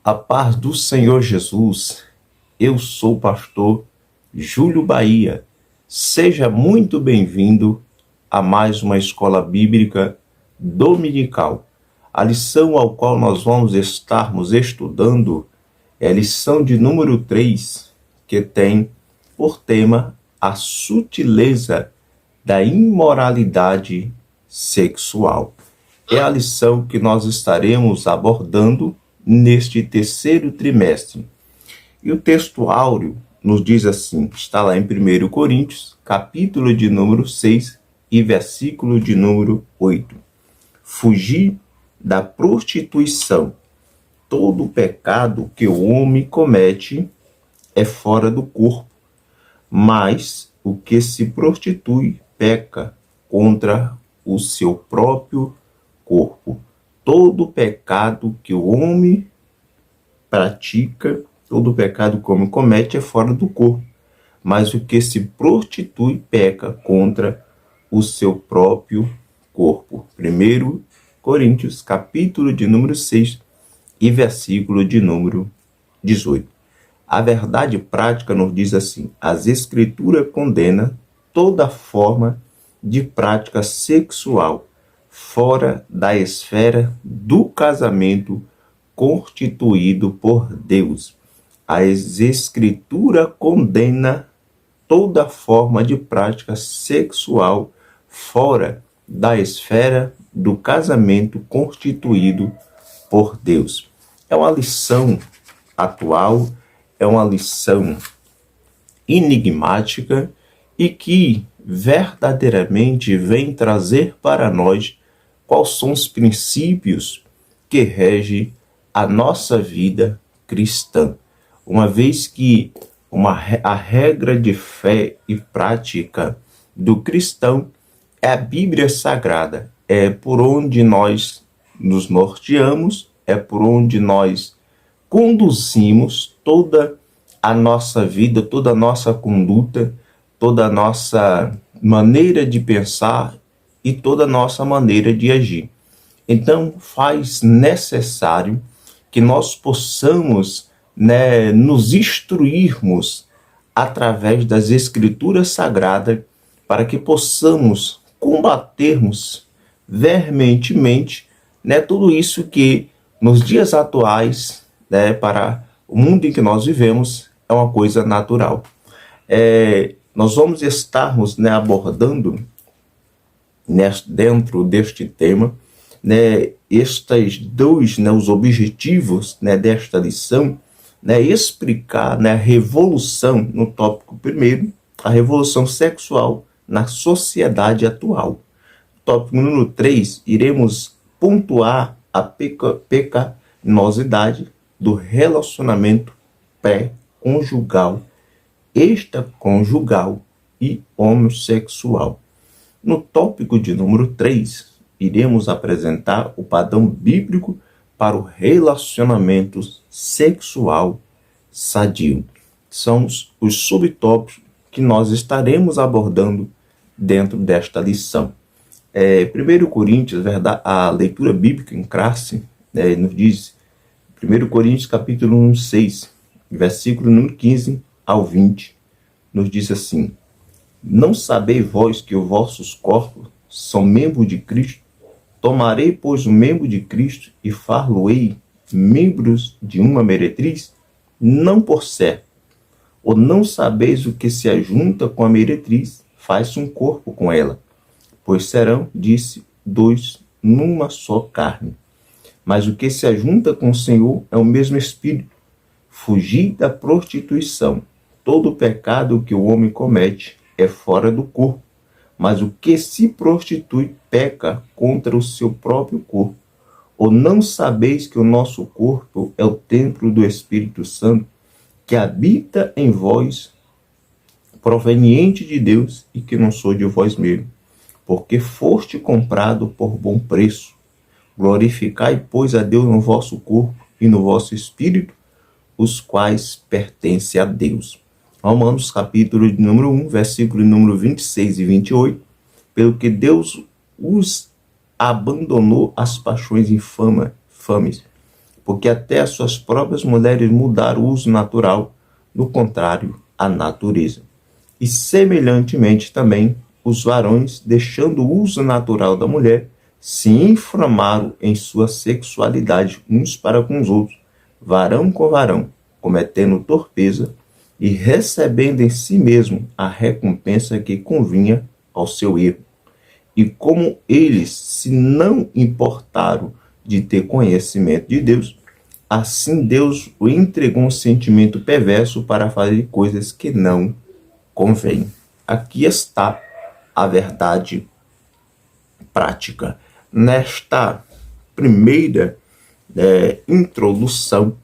A paz do Senhor Jesus, eu sou o pastor Júlio Bahia. Seja muito bem-vindo a mais uma escola bíblica dominical. A lição ao qual nós vamos estarmos estudando é a lição de número 3, que tem por tema a sutileza da imoralidade sexual. É a lição que nós estaremos abordando neste terceiro trimestre. E o texto áureo nos diz assim, está lá em 1 Coríntios, capítulo de número 6 e versículo de número 8. Fugir da prostituição. Todo pecado que o homem comete é fora do corpo, mas o que se prostitui peca contra o seu próprio corpo. Todo pecado que o homem pratica, todo pecado que o homem comete é fora do corpo, mas o que se prostitui peca contra o seu próprio corpo. 1 Coríntios, capítulo de número 6 e versículo de número 18. A verdade prática nos diz assim: as Escrituras condenam toda forma de prática sexual fora da esfera do casamento constituído por Deus. As Escrituras condenam toda forma de prática sexual fora da esfera do casamento constituído por Deus. É uma lição atual, é uma lição enigmática e que verdadeiramente vem trazer para nós quais são os princípios que regem a nossa vida cristã. Uma vez que a regra de fé e prática do cristão é a Bíblia Sagrada, é por onde nós nos norteamos, é por onde nós conduzimos toda a nossa vida, toda a nossa conduta, toda a nossa maneira de pensar e toda a nossa maneira de agir. Então, faz necessário que nós possamos, nos instruirmos através das Escrituras Sagradas para que possamos combatermos veementemente, tudo isso que nos dias atuais, para o mundo em que nós vivemos, é uma coisa natural. Nós vamos estarmos abordando dentro deste tema, estes dois, os objetivos desta lição, explicar a revolução, no tópico primeiro, a revolução sexual na sociedade atual. Tópico número 3, iremos pontuar a pecaminosidade do relacionamento pré-conjugal, extraconjugal e homossexual. No tópico de número 3, iremos apresentar o padrão bíblico para o relacionamento sexual sadio. São os subtópicos que nós estaremos abordando dentro desta lição. 1 Coríntios, a leitura bíblica em classe, nos diz, 1 Coríntios capítulo 6, versículo número 15 ao 20, nos diz assim: não sabeis vós que os vossos corpos são membros de Cristo? Tomarei, pois, o membro de Cristo e far-lo-ei membros de uma meretriz? Não por certo. Ou não sabeis o que se ajunta com a meretriz, faz-se um corpo com ela? Pois serão, disse, dois numa só carne. Mas o que se ajunta com o Senhor é o mesmo Espírito. Fugir da prostituição. Todo pecado que o homem comete é fora do corpo, mas o que se prostitui peca contra o seu próprio corpo. Ou não sabeis que o nosso corpo é o templo do Espírito Santo, que habita em vós, proveniente de Deus, e que não sou de vós mesmo, porque foste comprado por bom preço. Glorificai, pois, a Deus no vosso corpo e no vosso espírito, os quais pertencem a Deus. Romanos capítulo de número 1, versículo número 26 e 28, pelo que Deus os abandonou às paixões infames, porque até as suas próprias mulheres mudaram o uso natural, no contrário à natureza. E semelhantemente também, os varões, deixando o uso natural da mulher, se inflamaram em sua sexualidade uns para com os outros, varão com varão, cometendo torpeza e recebendo em si mesmo a recompensa que convinha ao seu erro. E como eles se não importaram de ter conhecimento de Deus, assim Deus o entregou um sentimento perverso para fazer coisas que não convêm. Aqui está a verdade prática. Nesta primeira introdução,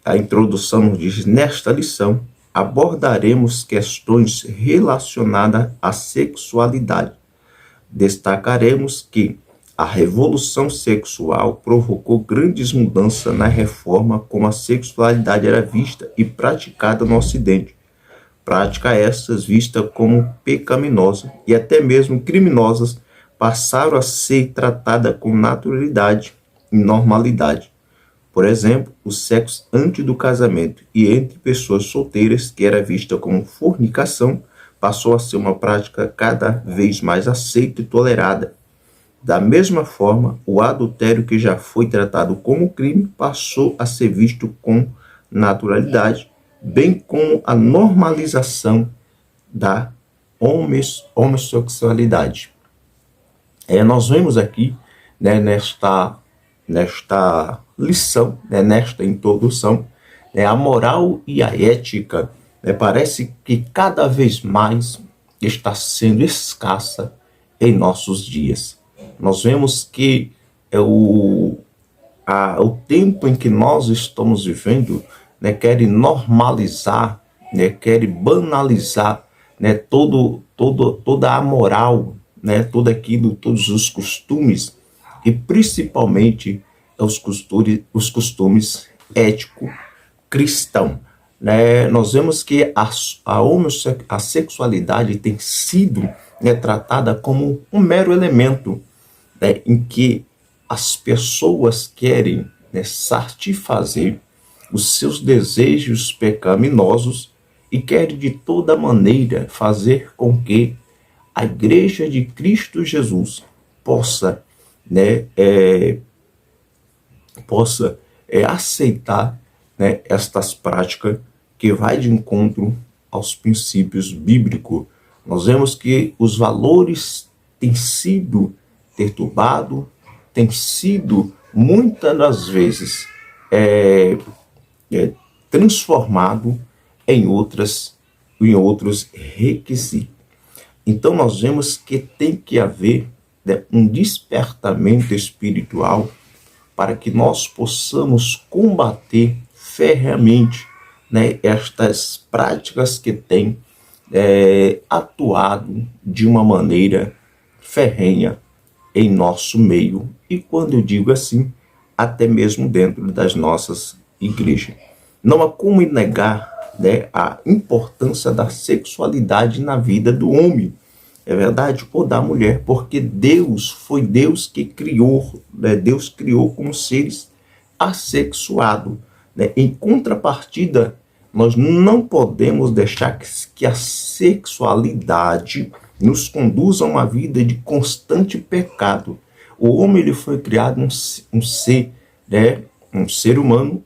a introdução nos diz: nesta lição abordaremos questões relacionadas à sexualidade. Destacaremos que a revolução sexual provocou grandes mudanças na reforma como a sexualidade era vista e praticada no Ocidente. Prática essas vistas como pecaminosa e até mesmo criminosas passaram a ser tratadas com naturalidade e normalidade. Por exemplo, o sexo antes do casamento e entre pessoas solteiras, que era vista como fornicação, passou a ser uma prática cada vez mais aceita e tolerada. Da mesma forma, o adultério, que já foi tratado como crime, passou a ser visto com naturalidade, bem como a normalização da homossexualidade. Nós vemos aqui, nesta lição, nesta introdução, a moral e a ética, parece que cada vez mais está sendo escassa em nossos dias. Nós vemos que o tempo em que nós estamos vivendo, quer normalizar, quer banalizar, toda a moral, tudo aquilo, todos os costumes, e principalmente os costumes ético-cristãos. Nós vemos que a sexualidade tem sido tratada como um mero elemento em que as pessoas querem satisfazer os seus desejos pecaminosos e querem de toda maneira fazer com que a Igreja de Cristo Jesus possa aceitar estas práticas que vai de encontro aos princípios bíblicos. Nós vemos que os valores têm sido perturbados, têm sido muitas das vezes transformado em outros requisitos. Então nós vemos que tem que haver um despertamento espiritual para que nós possamos combater ferreamente estas práticas que têm atuado de uma maneira ferrenha em nosso meio. E quando eu digo assim, até mesmo dentro das nossas igrejas. Não há como negar a importância da sexualidade na vida do homem, é verdade, ou da mulher, porque foi Deus que criou, Deus criou como seres assexuados. Em contrapartida, nós não podemos deixar que a sexualidade nos conduza a uma vida de constante pecado. O homem ele foi criado um ser humano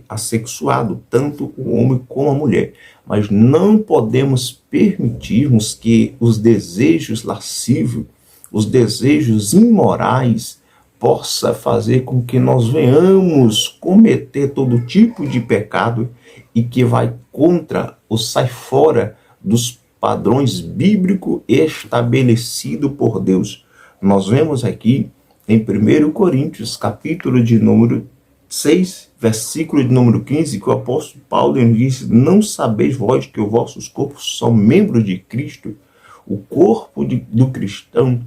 assexuado, tanto o homem como a mulher. Mas não podemos permitirmos que os desejos lascivos, os desejos imorais, possa fazer com que nós venhamos cometer todo tipo de pecado e que vai contra ou sai fora dos padrões bíblicos estabelecidos por Deus. Nós vemos aqui em 1 Coríntios, capítulo de número 6, versículo de número 15, que o apóstolo Paulo diz: não sabeis vós que os vossos corpos são membros de Cristo? O corpo do cristão,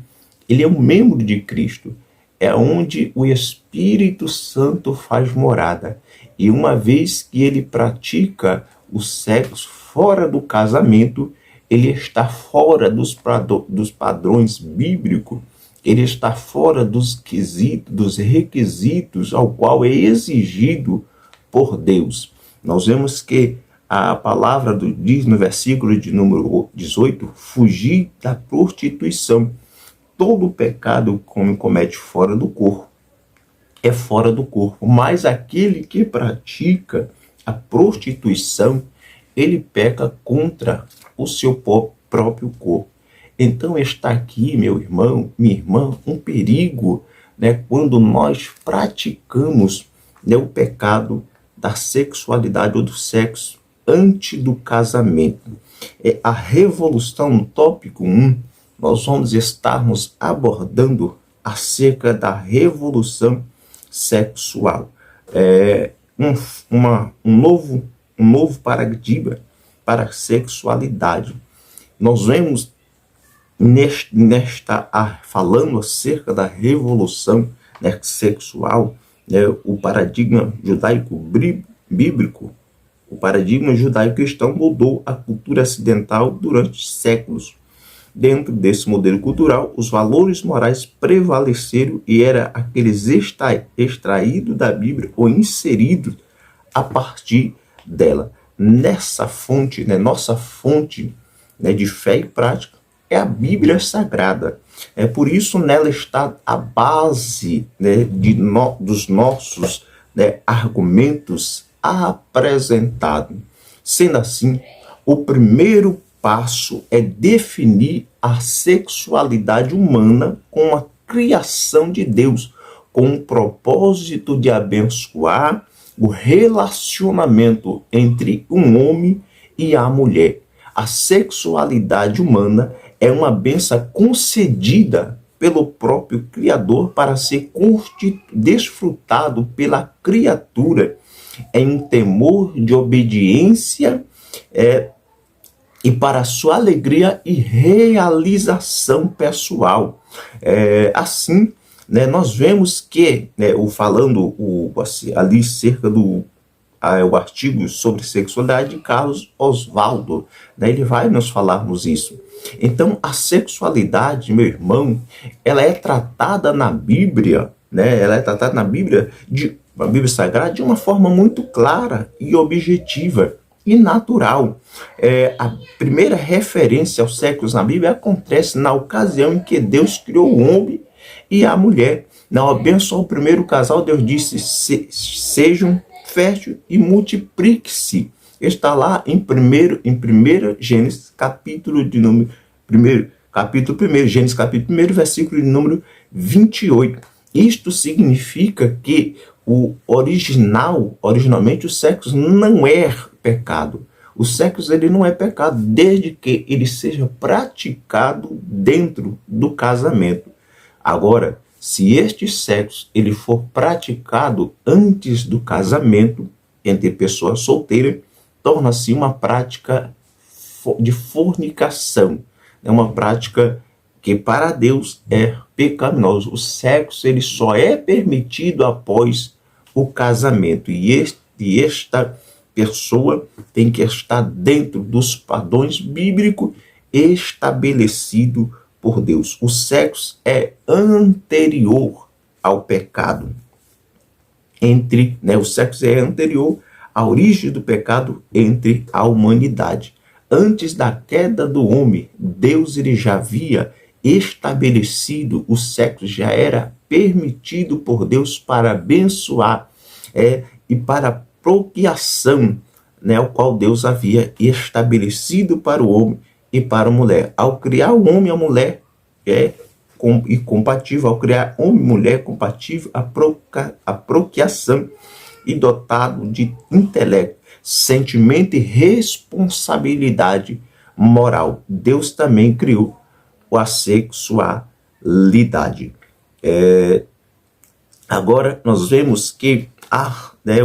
ele é um membro de Cristo, é onde o Espírito Santo faz morada. E uma vez que ele pratica o sexo fora do casamento, ele está fora dos padrões bíblicos ele está fora dos requisitos ao qual é exigido por Deus. Nós vemos que a palavra diz no versículo de número 18, fugir da prostituição. Todo pecado que o comete fora do corpo é fora do corpo, mas aquele que pratica a prostituição, ele peca contra o seu próprio corpo. Então está aqui, meu irmão, minha irmã, um perigo, né, quando nós praticamos, né, o pecado da sexualidade ou do sexo antes do casamento. A revolução, no tópico 1, nós vamos estarmos abordando acerca da revolução sexual. Um novo paradigma para a sexualidade. Nós vemos falando acerca da revolução, né, sexual, né, o paradigma judaico-bíblico, o paradigma judaico-cristão mudou a cultura ocidental durante séculos. Dentro desse modelo cultural, os valores morais prevaleceram e eram aqueles extraídos da Bíblia ou inseridos a partir dela. Nessa fonte, né, nossa fonte, né, de fé e prática é a Bíblia Sagrada. Por isso nela está a base, né, dos nossos, né, argumentos apresentados. Sendo assim, o primeiro passo é definir a sexualidade humana como a criação de Deus, com o propósito de abençoar o relacionamento entre um homem e a mulher. A sexualidade humana é uma bênção concedida pelo próprio Criador para ser desfrutado pela criatura em um temor de obediência e para sua alegria e realização pessoal. Assim, né, nós vemos que, né, ali cerca do o artigo sobre sexualidade de Carlos Oswaldo, né, ele vai nos falarmos isso. Então, a sexualidade, meu irmão, ela é tratada na Bíblia, né, na Bíblia Sagrada de uma forma muito clara e objetiva e natural. A primeira referência aos sexos na Bíblia acontece na ocasião em que Deus criou o homem e a mulher. Na bênção ao primeiro casal, Deus disse: sejam férteis e multiplique-se. Está lá em 1 Gênesis, capítulo 1, Gênesis capítulo 1, versículo de número 28. Isto significa que originalmente o sexo não é pecado. O sexo ele não é pecado desde que ele seja praticado dentro do casamento. Agora, se este sexo ele for praticado antes do casamento entre pessoas solteiras, torna-se uma prática de fornicação. É uma prática que para Deus é pecaminosa. O sexo ele só é permitido após o casamento. E esta pessoa tem que estar dentro dos padrões bíblicos estabelecidos por Deus. O sexo é anterior ao pecado. O sexo é anterior à origem do pecado entre a humanidade. Antes da queda do homem, Deus ele já havia estabelecido o sexo, já era permitido por Deus para abençoar e para procriação, né, o qual Deus havia estabelecido para o homem e para a mulher. Ao criar o homem e a mulher compatível, ao criar homem e mulher compatível, a procriação e dotado de intelecto, sentimento e responsabilidade moral. Deus também criou a sexualidade. Agora nós vemos que há, né,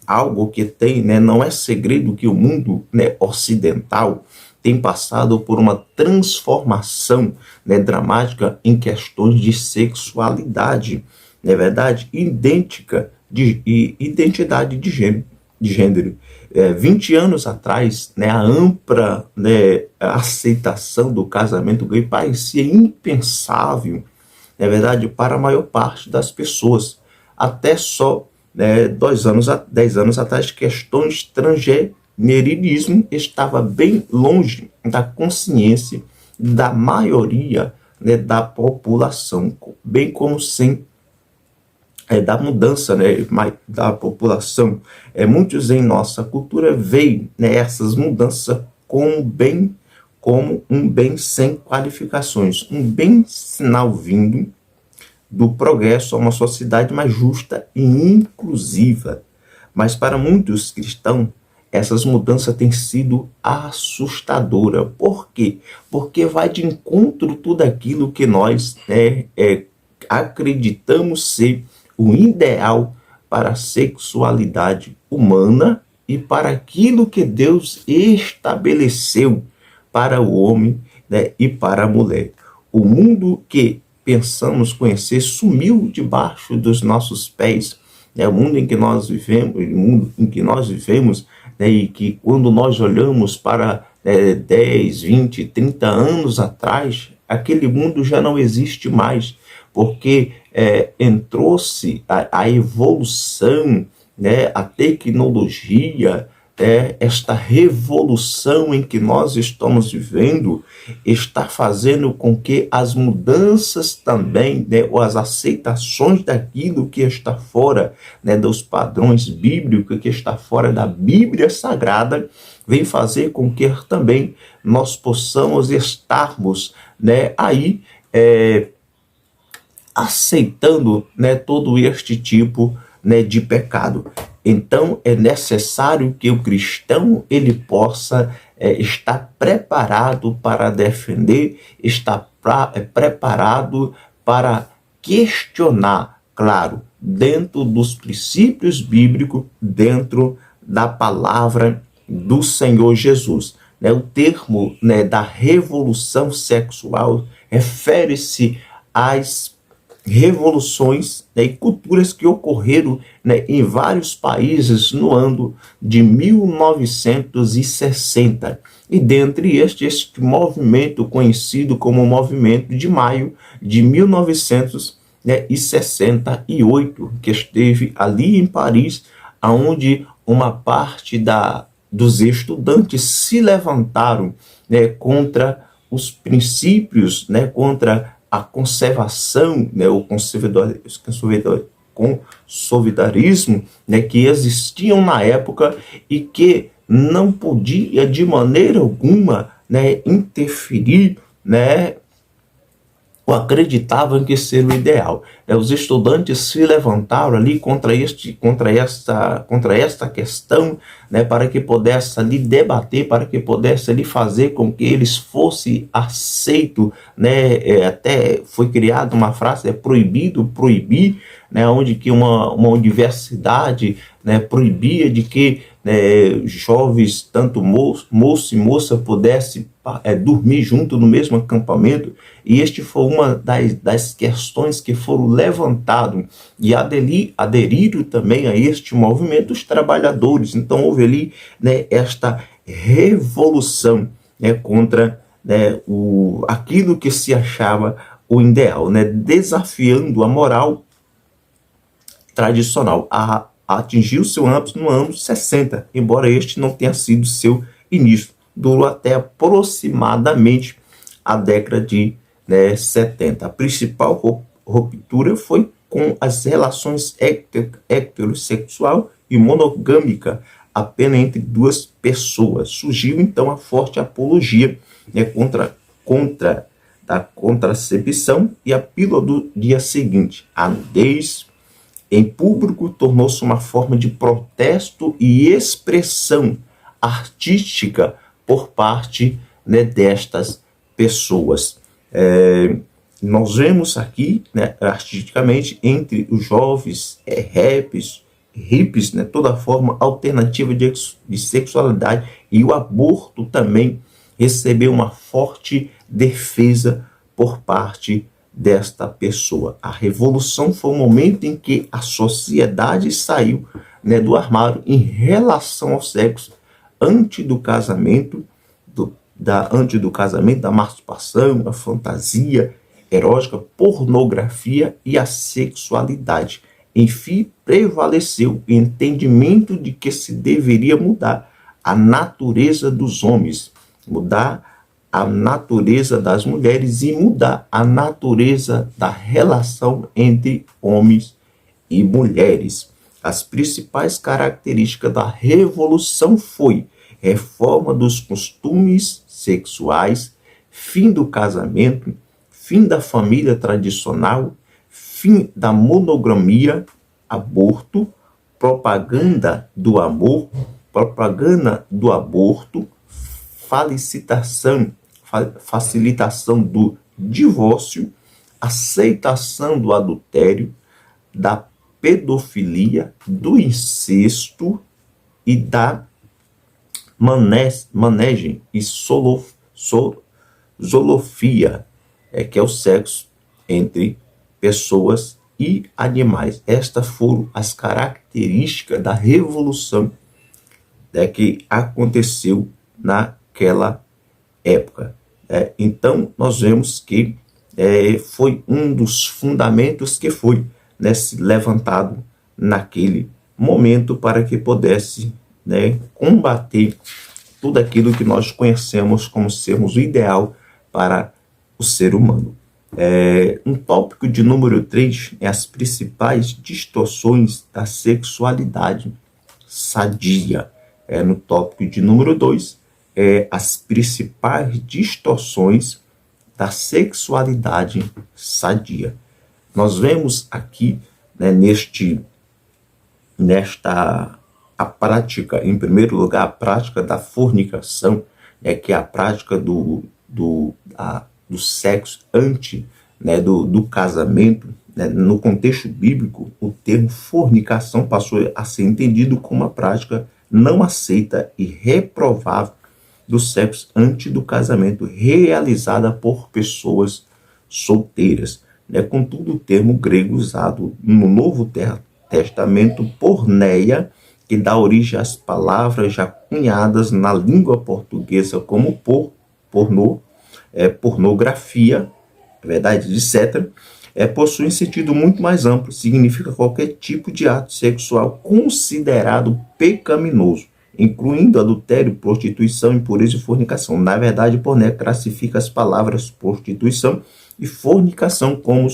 algo que tem, né, não é segredo que o mundo, né, ocidental tem passado por uma transformação, né, dramática em questões de sexualidade, não é verdade? Identidade de gênero. 20 anos atrás, né, a ampla, né, aceitação do casamento gay parecia impensável, na verdade, para a maior parte das pessoas. Até só 10 anos atrás, questões de transgenerismo estava bem longe da consciência da maioria, né, da população, bem como sem da mudança, né, da população. Muitos em nossa cultura veem, né, essas mudanças como um bem sem qualificações, um bem sinal vindo do progresso a uma sociedade mais justa e inclusiva. Mas para muitos cristãos, essas mudanças têm sido assustadoras. Por quê? Porque vai de encontro tudo aquilo que nós acreditamos ser o ideal para a sexualidade humana e para aquilo que Deus estabeleceu para o homem, né, e para a mulher. O mundo que pensamos conhecer sumiu debaixo dos nossos pés. O mundo em que nós vivemos, né, e que quando nós olhamos para 10, 20, 30 anos atrás, aquele mundo já não existe mais, porque entrou-se a evolução, né, a tecnologia, esta revolução em que nós estamos vivendo está fazendo com que as mudanças também, né, ou as aceitações daquilo que está fora, né, dos padrões bíblicos, que está fora da Bíblia Sagrada, vem fazer com que também nós possamos estarmos, né, aí aceitando, né, todo este tipo, né, de pecado. Então é necessário que o cristão ele possa estar preparado para defender, estar preparado para questionar, claro, dentro dos princípios bíblicos, dentro da palavra do Senhor Jesus. O termo, né, da revolução sexual refere-se às revoluções, né, e culturas que ocorreram, né, em vários países no ano de 1960. E dentre este movimento conhecido como o Movimento de Maio de 1968, que esteve ali em Paris, onde uma parte dos estudantes se levantaram, né, contra os princípios, né, contra a conservação, né, o conservadorismo, né, que existiam na época e que não podia de maneira alguma, né, interferir, né, ou acreditavam que seria o ideal. Os estudantes se levantaram ali contra esta questão, né, para que pudesse ali debater, para que pudesse ali fazer com que eles fossem aceitos, né, até foi criada uma frase, proibido proibir, né, onde que uma universidade, né, proibia de que, né, jovens, tanto moço e moça, pudessem dormir junto no mesmo acampamento. E este foi uma das questões que foram levantadas e aderiram também a este movimento os trabalhadores. Então houve ali, né, esta revolução, né, contra, né, aquilo que se achava o ideal, né, desafiando a moral tradicional. Atingiu seu ápice no ano 60, embora este não tenha sido seu início. Durou até aproximadamente a década de 70. A principal ruptura foi com as relações heterossexual e monogâmica, apenas entre duas pessoas. Surgiu então a forte apologia, né, contra a contracepção e a pílula do dia seguinte. A nudez em público tornou-se uma forma de protesto e expressão artística por parte, né, destas pessoas. Nós vemos aqui, né, artisticamente, entre os jovens hippies, né, toda forma alternativa de sexualidade, e o aborto também recebeu uma forte defesa por parte desta pessoa. A revolução foi o momento em que a sociedade saiu, né, do armário em relação ao sexo antes do casamento, da masturbação, da fantasia, erótica, pornografia e a sexualidade. Enfim, prevaleceu o entendimento de que se deveria mudar a natureza dos homens, mudar a natureza das mulheres e mudar a natureza da relação entre homens e mulheres. As principais características da revolução foi reforma dos costumes sexuais, fim do casamento, fim da família tradicional, fim da monogamia, aborto, propaganda do amor, propaganda do aborto, facilitação do divórcio, aceitação do adultério, da pedofilia, do incesto e da manegem e zoofia, que é o sexo entre pessoas e animais. Estas foram as características da revolução que aconteceu naquela época. Então, nós vemos que foi um dos fundamentos que foi levantado naquele momento para que pudesse combater tudo aquilo que nós conhecemos como sermos o ideal para o ser humano. Um tópico de número 3 é as principais distorções da sexualidade sadia. No tópico de número 2 as principais distorções da sexualidade sadia. Nós vemos aqui a prática, em primeiro lugar, a prática da fornicação, que é a prática do sexo antes do casamento. No contexto bíblico, o termo fornicação passou a ser entendido como uma prática não aceita e reprovável do sexo antes do casamento, realizada por pessoas solteiras. Contudo, o termo grego usado no Novo Testamento, porneia, que dá origem às palavras já cunhadas na língua portuguesa como pornô, pornografia, verdade, etc., possui um sentido muito mais amplo. Significa qualquer tipo de ato sexual considerado pecaminoso, incluindo adultério, prostituição, impureza e fornicação. Na verdade, porné classifica as palavras prostituição e fornicação como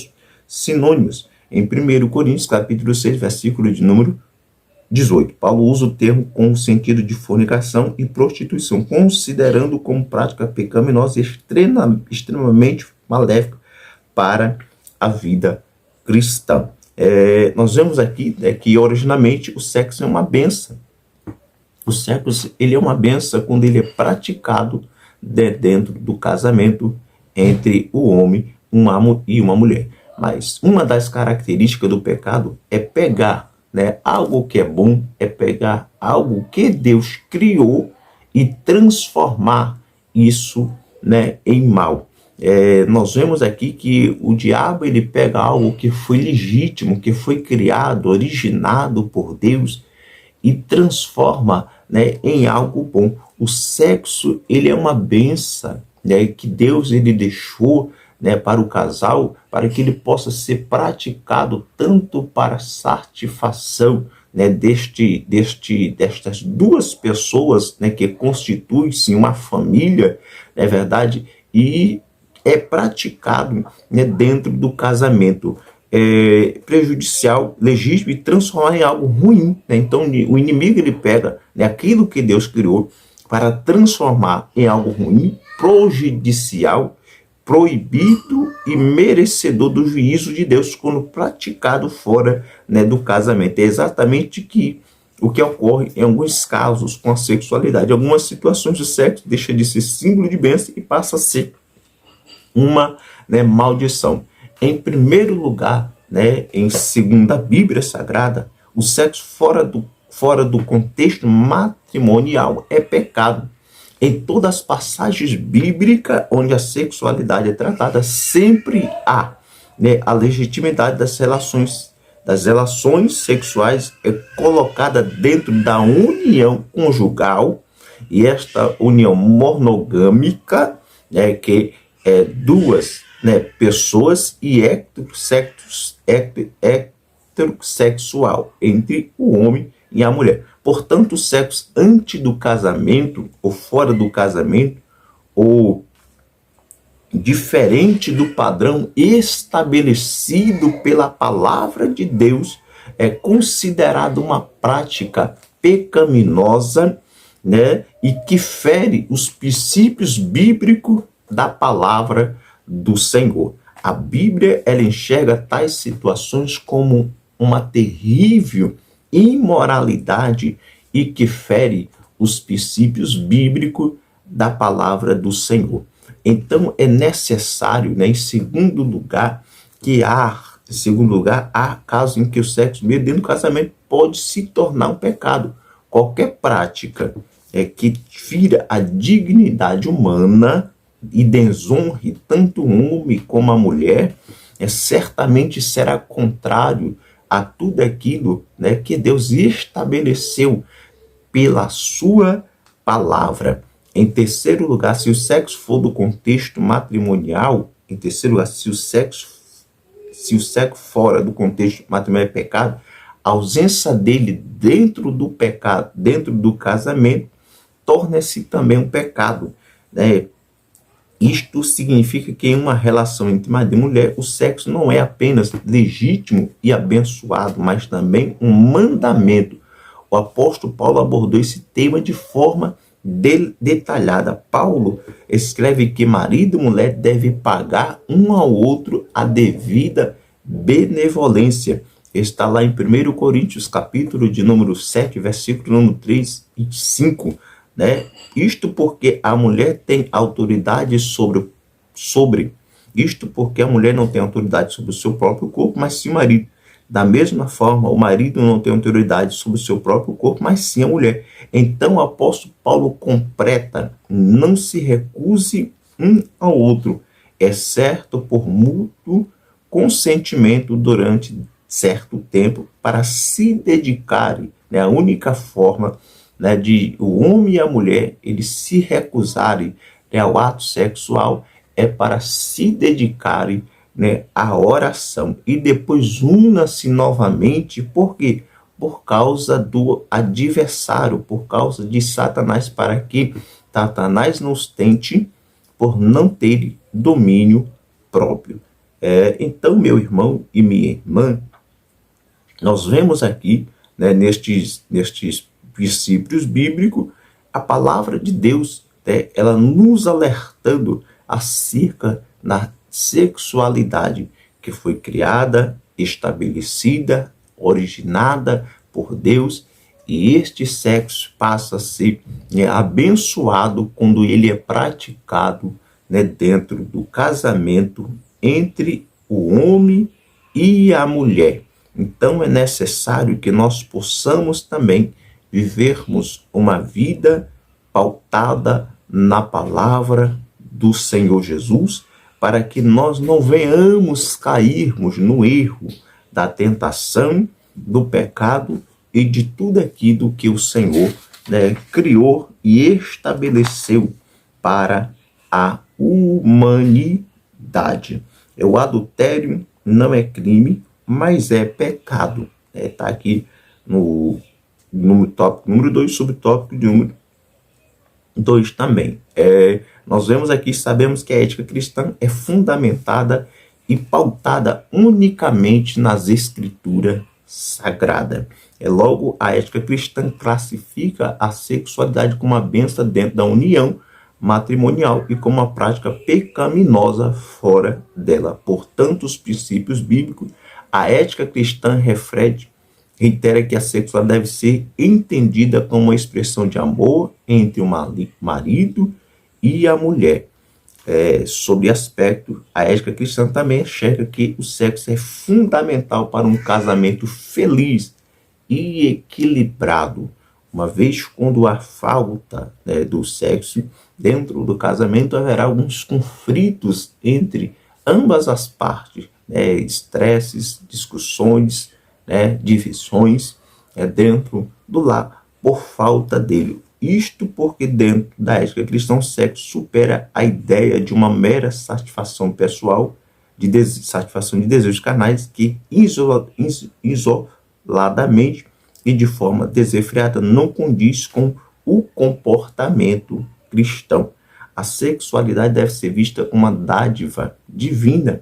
sinônimos. Em 1 Coríntios, capítulo 6, versículo de número 18, Paulo usa o termo com o sentido de fornicação e prostituição, considerando como prática pecaminosa extremamente maléfica para a vida cristã. Nós vemos aqui que originalmente o sexo é uma bênção. O sexo ele é uma bênção quando ele é praticado dentro do casamento entre o homem e uma mulher. Mas uma das características do pecado é pegar algo que é bom, é pegar algo que Deus criou e transformar isso em mal. Nós vemos aqui que o diabo ele pega algo que foi legítimo, que foi criado, originado por Deus e transforma em algo bom. O sexo ele é uma bênção que Deus ele deixou para o casal, para que ele possa ser praticado tanto para satisfação destas duas pessoas que constituem-se uma família, verdade, e é praticado dentro do casamento. Prejudicial, legítimo e transformar em algo ruim. Então o inimigo ele pega aquilo que Deus criou para transformar em algo ruim, prejudicial, proibido e merecedor do juízo de Deus quando praticado fora do casamento. É exatamente o que ocorre em alguns casos com a sexualidade. Em algumas situações o sexo deixa de ser símbolo de bênção e passa a ser uma maldição. Em primeiro lugar, segundo a Bíblia Sagrada, o sexo fora do contexto matrimonial é pecado. Em todas as passagens bíblicas onde a sexualidade é tratada, sempre há a legitimidade das relações sexuais colocada dentro da união conjugal, e esta união monogâmica, que duas né, pessoas e heterossexual entre o homem e a mulher. Portanto, o sexo antes do casamento ou fora do casamento ou diferente do padrão estabelecido pela palavra de Deus é considerado uma prática pecaminosa, né, e que fere os princípios bíblicos da palavra do Senhor. A Bíblia, ela enxerga tais situações como uma terrível imoralidade e que fere os princípios bíblicos da palavra do Senhor. Então é necessário, né, em segundo lugar, há casos em que o sexo mesmo dentro do casamento pode se tornar um pecado. Qualquer prática que tira a dignidade humana e desonre tanto o homem como a mulher, certamente será contrário a tudo aquilo, né, que Deus estabeleceu pela sua palavra. Em terceiro lugar, se o sexo for do contexto matrimonial, se o sexo fora do contexto matrimonial é pecado, a ausência dele dentro do pecado, dentro do casamento, torna-se também um pecado, né? Isto significa que em uma relação entre marido e mulher, o sexo não é apenas legítimo e abençoado, mas também um mandamento. O apóstolo Paulo abordou esse tema de forma detalhada. Paulo escreve que marido e mulher devem pagar um ao outro a devida benevolência. Está lá em 1 Coríntios, capítulo de número 7, versículo número 3 e 5. Né? Isto porque a mulher tem autoridade isto porque a mulher não tem autoridade sobre o seu próprio corpo, mas sim o marido. Da mesma forma, o marido não tem autoridade sobre o seu próprio corpo, mas sim a mulher. Então o apóstolo Paulo completa: não se recuse um ao outro, exceto por mútuo consentimento durante certo tempo, para se dedicarem, né? A única forma, né, de o homem e a mulher eles se recusarem, né, ao ato sexual é para se dedicarem, né, à oração. E depois una-se novamente, por quê? Por causa do adversário, por causa de Satanás, para que Satanás nos tente por não ter domínio próprio. Então, meu irmão e minha irmã, nós vemos aqui, né, nestes princípios bíblicos, a palavra de Deus, né, ela nos alertando acerca da sexualidade que foi criada, estabelecida, originada por Deus, e este sexo passa a ser, né, abençoado quando ele é praticado, né, dentro do casamento entre o homem e a mulher. Então é necessário que nós possamos também vivermos uma vida pautada na palavra do Senhor Jesus, para que nós não venhamos cairmos no erro da tentação, do pecado e de tudo aquilo que o Senhor, né, criou e estabeleceu para a humanidade. O adultério não é crime, mas é pecado. Está aqui no tópico número 2, subtópico de número 2 também. Nós vemos aqui, sabemos que a ética cristã é fundamentada e pautada unicamente nas escrituras sagradas. Logo, a ética cristã classifica a sexualidade como uma bênção dentro da união matrimonial e como uma prática pecaminosa fora dela. Portanto, os princípios bíblicos, a ética cristã reitera que a sexualidade deve ser entendida como uma expressão de amor entre o marido e a mulher. Sobre aspecto, a ética cristã também enxerga que o sexo é fundamental para um casamento feliz e equilibrado, uma vez quando há falta, né, do sexo dentro do casamento, haverá alguns conflitos entre ambas as partes, né, estresses, discussões, né, divisões dentro do lar por falta dele. Isto porque dentro da ética cristã, o sexo supera a ideia de uma mera satisfação pessoal, satisfação de desejos carnais que isoladamente e de forma desenfreada não condiz com o comportamento cristão. A sexualidade deve ser vista como uma dádiva divina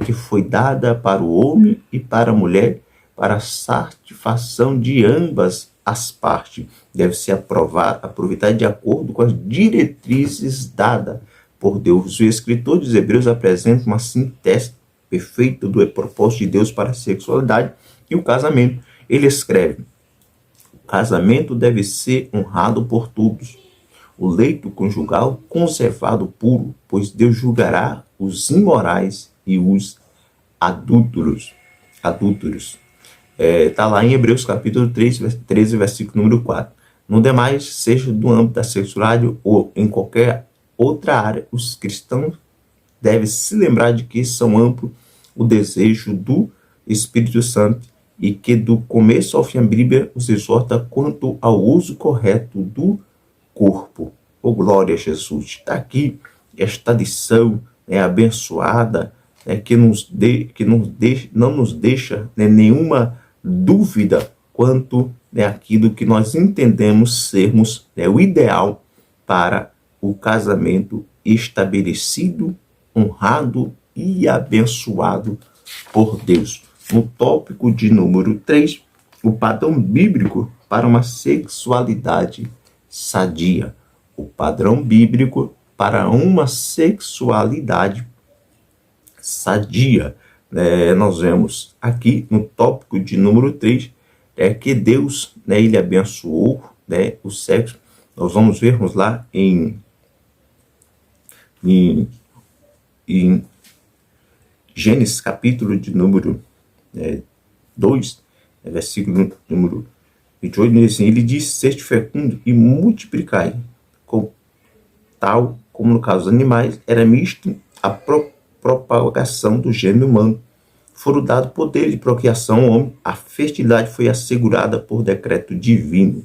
que foi dada para o homem e para a mulher para a satisfação de ambas as partes. Deve ser aproveitada de acordo com as diretrizes dadas por Deus. O escritor dos Hebreus apresenta uma síntese perfeita do propósito de Deus para a sexualidade e o casamento. Ele escreve: o casamento deve ser honrado por todos. O leito conjugal conservado puro, pois Deus julgará os imorais e os adúlteros. Está lá em Hebreus capítulo 13, versículo número 4. No demais, seja do âmbito da sexualidade ou em qualquer outra área, os cristãos devem se lembrar de que são amplos o desejo do Espírito Santo e que do começo ao fim a Bíblia os exorta quanto ao uso correto do corpo. Oh, glória a Jesus! Está aqui esta lição abençoada, que não nos deixa nenhuma dúvida quanto àquilo que nós entendemos sermos o ideal para o casamento estabelecido, honrado e abençoado por Deus. No tópico de número 3, o padrão bíblico para uma sexualidade sadia. O padrão bíblico para uma sexualidade sadia. Nós vemos aqui no tópico de número 3 que Deus ele abençoou o sexo. Nós vamos vermos lá em Gênesis capítulo de número 2, versículo número 28, ele diz: sede fecundo e multiplicai, tal como no caso dos animais, era misto a propagação do gênero humano. Foram dados poder de procriação ao homem, a fertilidade foi assegurada por decreto divino.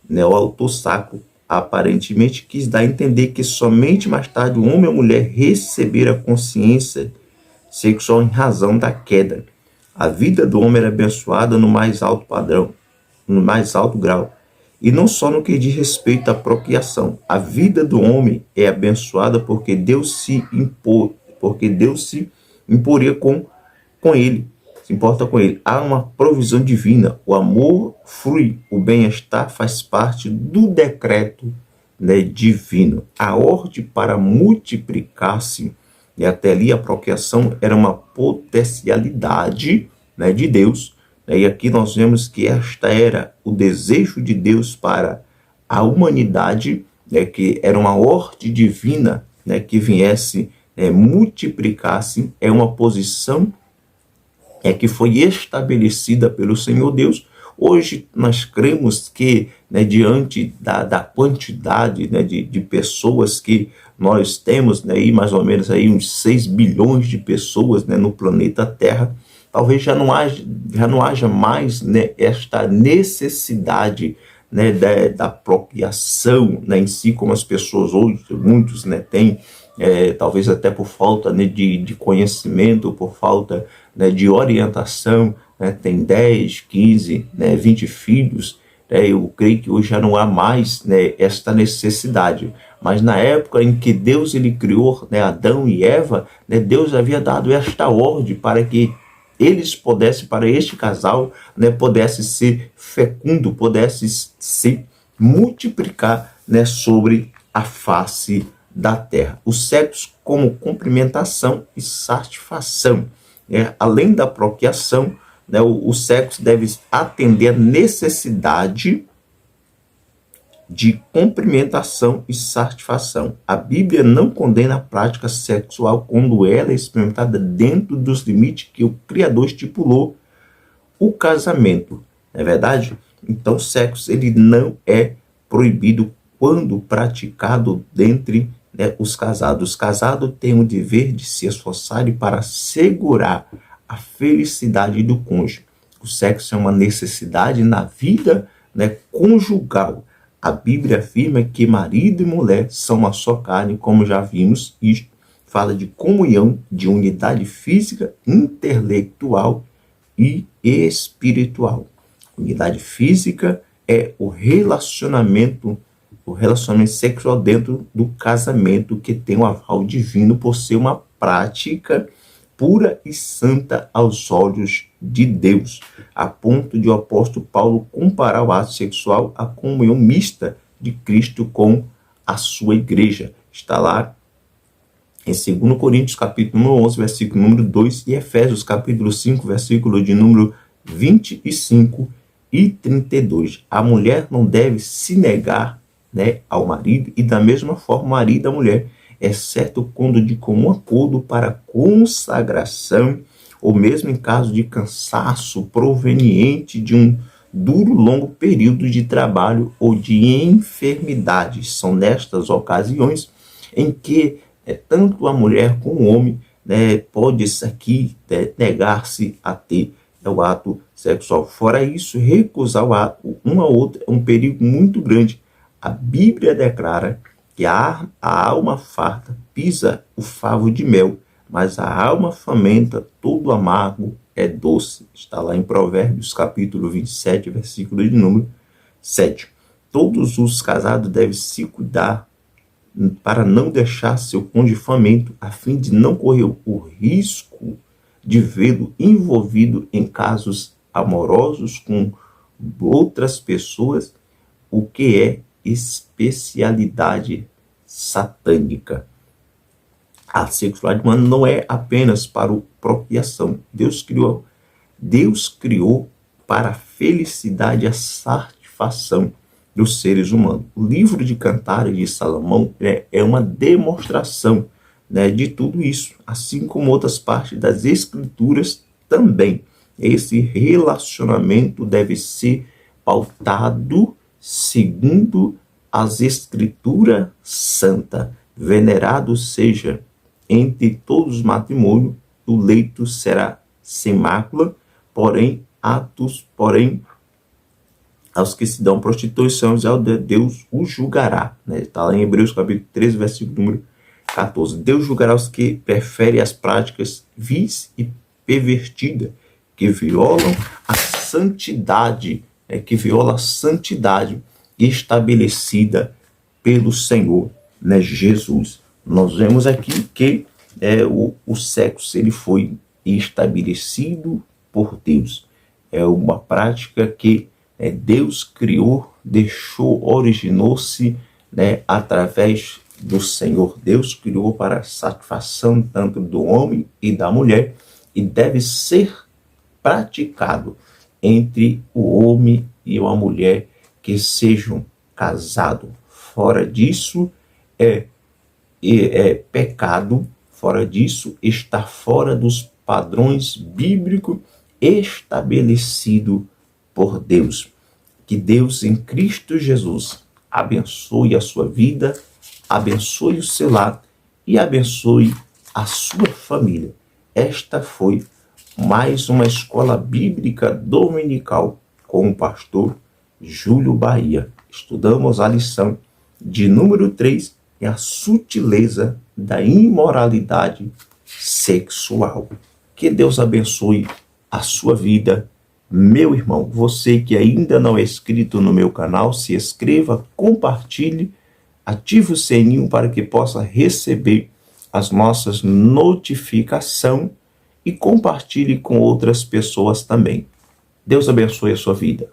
O autor sacro aparentemente quis dar a entender que somente mais tarde o homem e a mulher receberam a consciência sexual em razão da queda. A vida do homem era abençoada no mais alto padrão, no mais alto grau. E não só no que diz respeito à procriação. A vida do homem é abençoada porque Deus se imporia com ele, se importa com ele. Há uma provisão divina, o amor flui, o bem-estar faz parte do decreto divino. A ordem para multiplicar-se, e até ali a procriação era uma potencialidade de Deus. E aqui nós vemos que esta era o desejo de Deus para a humanidade, que era uma ordem divina que viesse multiplicar-se. É uma posição que foi estabelecida pelo Senhor Deus. Hoje nós cremos que diante da quantidade de pessoas que nós temos, aí mais ou menos aí uns 6 bilhões de pessoas no planeta Terra, talvez já não haja mais esta necessidade da procriação em si, como as pessoas hoje, muitos têm, talvez até por falta de conhecimento, por falta de orientação, tem 10, 15, 20 filhos. Eu creio que hoje já não há mais esta necessidade. Mas na época em que Deus ele criou Adão e Eva, Deus havia dado esta ordem para que eles pudessem, para este casal, pudesse ser fecundo, pudesse se multiplicar sobre a face da terra. O sexo como complementação e satisfação. Além da procriação, o sexo deve atender a necessidade de complementação e satisfação. A Bíblia não condena a prática sexual quando ela é experimentada dentro dos limites que o Criador estipulou. O casamento, não é verdade? Então, o sexo ele não é proibido quando praticado dentre os casados. Os casados têm o dever de se esforçarem para assegurar a felicidade do cônjuge. O sexo é uma necessidade na vida conjugal. A Bíblia afirma que marido e mulher são uma só carne, como já vimos. Isto fala de comunhão, de unidade física, intelectual e espiritual. Unidade física é o relacionamento sexual dentro do casamento, que tem um aval divino por ser uma prática pura e santa aos olhos de Deus, a ponto de o apóstolo Paulo comparar o ato sexual à comunhão mista de Cristo com a sua igreja. Está lá em 2 Coríntios, capítulo número 11, versículo número 2, e Efésios, capítulo 5, versículo de número 25 e 32. A mulher não deve se negar, ao marido, e da mesma forma o marido e a mulher, exceto quando de comum acordo para consagração, ou mesmo em caso de cansaço proveniente de um duro longo período de trabalho ou de enfermidade. São nestas ocasiões em que tanto a mulher como o homem pode aqui negar-se a ter o ato sexual. Fora isso, recusar o ato uma a outra é um perigo muito grande. A Bíblia declara que a alma farta pisa o favo de mel, mas a alma faminta, todo amargo é doce. Está lá em Provérbios, capítulo 27, versículo de número 7. Todos os casados devem se cuidar para não deixar seu cônjuge faminto, a fim de não correr o risco de vê-lo envolvido em casos amorosos com outras pessoas, o que é especialidade satânica. A sexualidade humana não é apenas para a procriação. Deus criou para a felicidade e a satisfação dos seres humanos. O livro de Cantares de Salomão é uma demonstração de tudo isso, assim como outras partes das Escrituras também. Esse relacionamento deve ser pautado segundo as Escrituras Santas. Venerado seja entre todos os matrimônios, o leito será sem mácula, porém aos que se dão prostituição, Deus o julgará. Está lá em Hebreus capítulo 13, versículo número 14. Deus julgará os que preferem as práticas vis e pervertidas, que violam a santidade, estabelecida pelo Senhor, Jesus. Nós vemos aqui que o sexo ele foi estabelecido por Deus. É uma prática que Deus criou, originou-se através do Senhor. Deus criou para a satisfação tanto do homem e da mulher, e deve ser praticado entre o homem e a mulher que sejam casados. Fora disso é pecado. Fora disso está fora dos padrões bíblicos estabelecidos por Deus. Que Deus em Cristo Jesus abençoe a sua vida, abençoe o seu lar e abençoe a sua família. Esta foi mais uma escola bíblica dominical com o pastor Júlio Bahia. Estudamos a lição de número 3, a sutileza da imoralidade sexual. Que Deus abençoe a sua vida, meu irmão. Você que ainda não é inscrito no meu canal, se inscreva, compartilhe, ative o sininho para que possa receber as nossas notificações e compartilhe com outras pessoas também. Deus abençoe a sua vida.